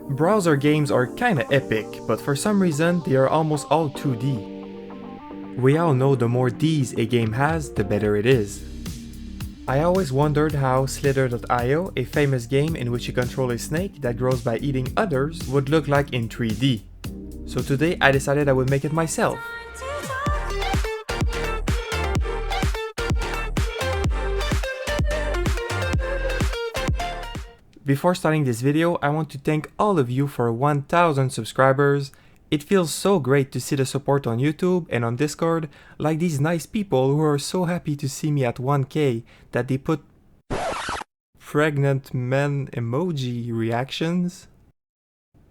Browser games are kinda epic, but for some reason they are almost all 2D. We all know the more Ds a game has, the better it is. I always wondered how Slither.io, a famous game in which you control a snake that grows by eating others, would look like in 3D. So today I decided I would make it myself. Before starting this video, I want to thank all of you for 1000 subscribers. It feels so great to see the support on YouTube and on Discord, like these nice people who are so happy to see me at 1k that they put pregnant men emoji reactions.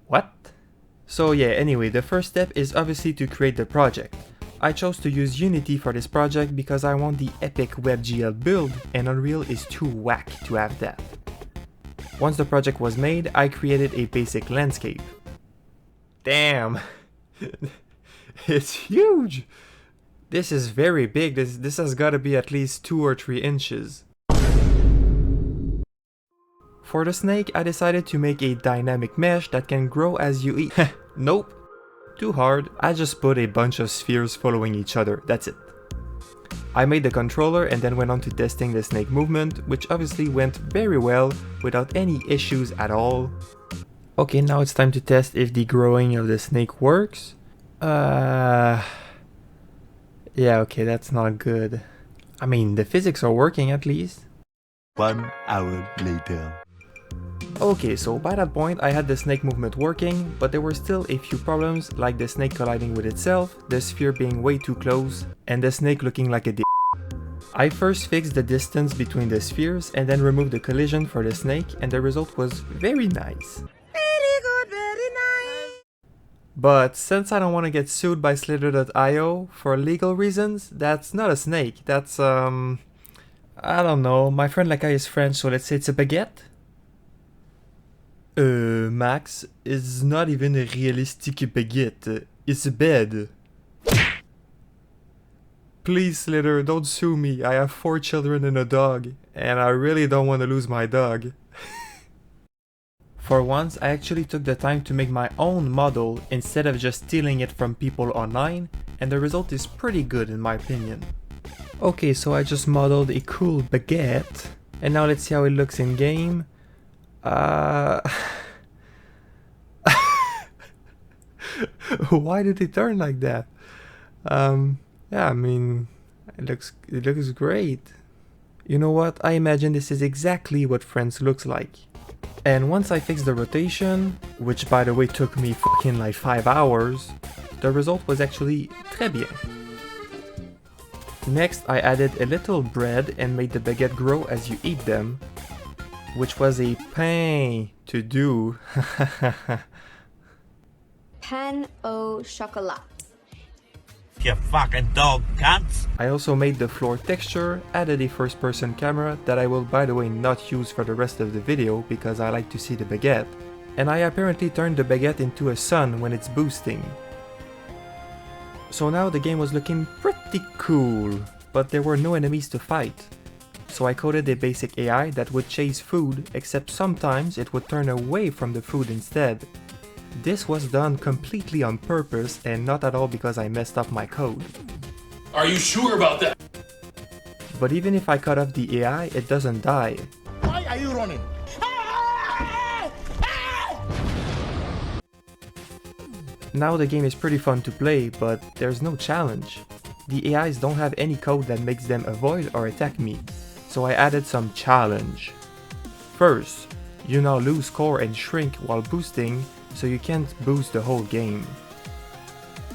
What? So yeah, anyway, the first step is obviously to create the project. I chose to use Unity for this project because I want the epic WebGL build and Unreal is too whack to have that. Once the project was made, I created a basic landscape. Damn! It's huge! This is very big, this has gotta be at least 2 or 3 inches. For the snake, I decided to make a dynamic mesh that can grow as you eat. Nope! Too hard, I just put a bunch of spheres following each other, that's it. I made the controller and then went on to testing the snake movement, which obviously went very well without any issues at all. Okay, now it's time to test if the growing of the snake works. Yeah, okay, that's not good. I mean, the physics are working at least. 1 hour later. Okay, so by that point I had the snake movement working, but there were still a few problems, like the snake colliding with itself, the sphere being way too close, and the snake looking like a d***. I first fixed the distance between the spheres and then removed the collision for the snake, and the result was very nice. Very good, very nice. But since I don't want to get sued by Slither.io for legal reasons, that's not a snake, that's I don't know, my friend Lacaille is French, so let's say it's a baguette? Max, it's not even a realistic baguette, it's a bed. Please Slither, don't sue me, I have 4 children and a dog, and I really don't want to lose my dog. For once, I actually took the time to make my own model instead of just stealing it from people online, and the result is pretty good in my opinion. Okay, so I just modeled a cool baguette, and now let's see how it looks in game. Why did it turn like that? Yeah, I mean, it looks great. You know what? I imagine this is exactly what Friends looks like. And once I fixed the rotation, which by the way took me fucking like 5 hours, the result was actually très bien. Next, I added a little bread and made the baguette grow as you eat them, which was a pain to do. Pain au chocolat. You fucking dog cunts! I also made the floor texture, added a first person camera that I will by the way not use for the rest of the video because I like to see the baguette, and I apparently turned the baguette into a sun when it's boosting. So now the game was looking pretty cool, but there were no enemies to fight. So I coded a basic AI that would chase food, except sometimes it would turn away from the food instead. This was done completely on purpose and not at all because I messed up my code. Are you sure about that? But even if I cut off the AI, it doesn't die. Why are you running? Now the game is pretty fun to play, but there's no challenge. The AIs don't have any code that makes them avoid or attack me, so I added some challenge. First, you now lose score and shrink while boosting, so you can't boost the whole game.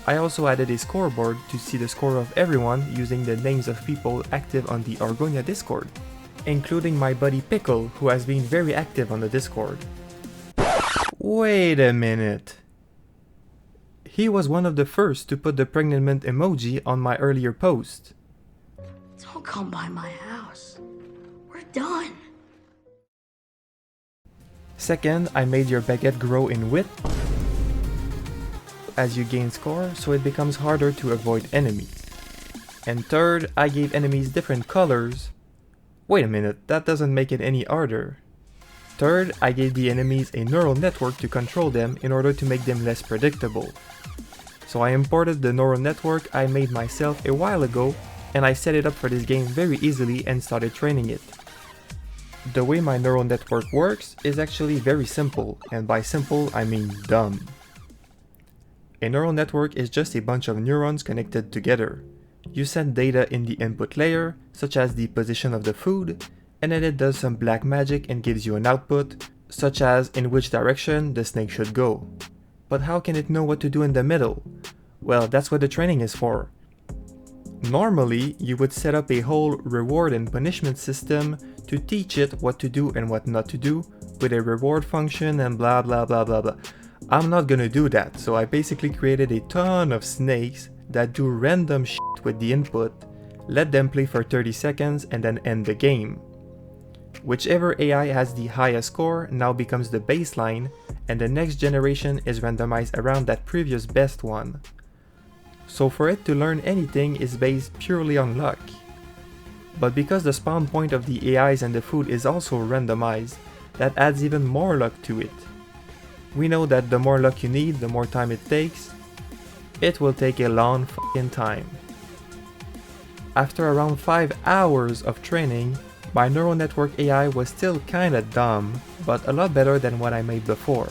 I also added a scoreboard to see the score of everyone using the names of people active on the Argonia Discord, including my buddy Pickle, who has been very active on the Discord. Wait a minute. He was one of the first to put the pregnant man emoji on my earlier post. Don't come by my house. We're done. Second, I made your baguette grow in width as you gain score, so it becomes harder to avoid enemies. And third, I gave enemies different colors. Wait a minute, that doesn't make it any harder. Third, I gave the enemies a neural network to control them in order to make them less predictable. So I imported the neural network I made myself a while ago, and I set it up for this game very easily and started training it. The way my neural network works is actually very simple, and by simple I mean dumb. A neural network is just a bunch of neurons connected together. You send data in the input layer, such as the position of the food, and then it does some black magic and gives you an output, such as in which direction the snake should go. But how can it know what to do in the middle? Well, that's what the training is for. Normally, you would set up a whole reward and punishment system to teach it what to do and what not to do, with a reward function and blah blah blah blah blah. I'm not gonna do that, so I basically created a ton of snakes that do random shit with the input, let them play for 30 seconds and then end the game. Whichever AI has the highest score now becomes the baseline, and the next generation is randomized around that previous best one. So for it to learn anything is based purely on luck. But because the spawn point of the AIs and the food is also randomized, that adds even more luck to it. We know that the more luck you need, the more time it takes. It will take a long fucking time. After around 5 hours of training, my neural network AI was still kinda dumb, but a lot better than what I made before.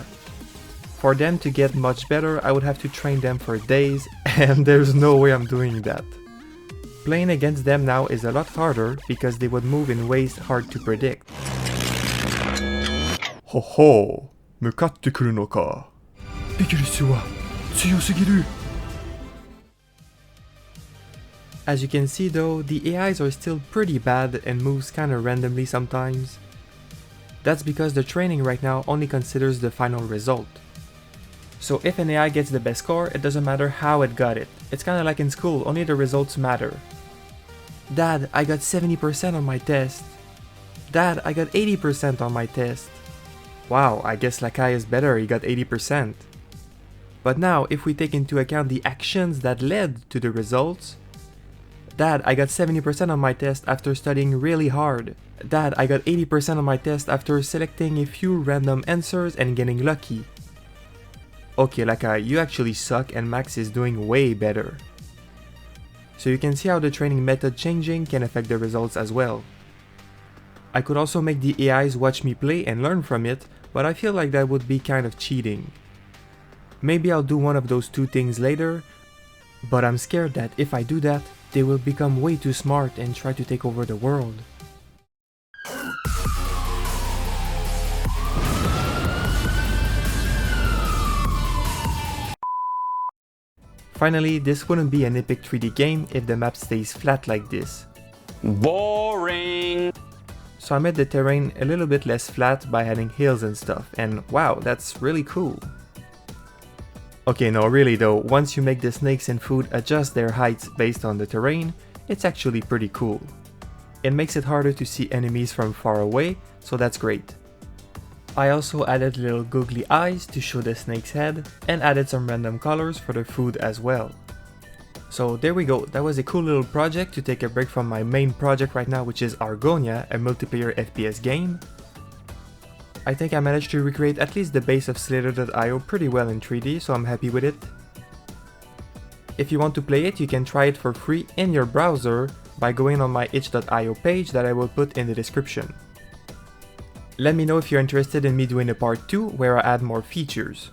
For them to get much better, I would have to train them for days, and there's no way I'm doing that. Playing against them now is a lot harder because they would move in ways hard to predict. Ho ho! 向かってくるのか。ビキリスは強すぎる。As you can see though, the AIs are still pretty bad and moves kinda randomly sometimes. That's because the training right now only considers the final result. So if an AI gets the best score, it doesn't matter how it got it. It's kinda like in school, only the results matter. Dad, I got 70% on my test. Dad, I got 80% on my test. Wow, I guess Lacaille is better, he got 80%. But now, if we take into account the actions that led to the results, Dad, I got 70% on my test after studying really hard. Dad, I got 80% on my test after selecting a few random answers and getting lucky. Okay, Lacaille, you actually suck and Max is doing way better. So you can see how the training method changing can affect the results as well. I could also make the AIs watch me play and learn from it, but I feel like that would be kind of cheating. Maybe I'll do one of those two things later, but I'm scared that if I do that, they will become way too smart and try to take over the world. Finally, this wouldn't be an epic 3D game if the map stays flat like this. Boring. So I made the terrain a little bit less flat by adding hills and stuff, and wow, that's really cool. Okay, no, really though, once you make the snakes and food adjust their heights based on the terrain, it's actually pretty cool. It makes it harder to see enemies from far away, so that's great. I also added little googly eyes to show the snake's head, and added some random colors for the food as well. So there we go, that was a cool little project to take a break from my main project right now, which is Argonia, a multiplayer FPS game. I think I managed to recreate at least the base of Slater.io pretty well in 3D, so I'm happy with it. If you want to play it, you can try it for free in your browser by going on my itch.io page that I will put in the description. Let me know if you're interested in me doing a part 2 where I add more features.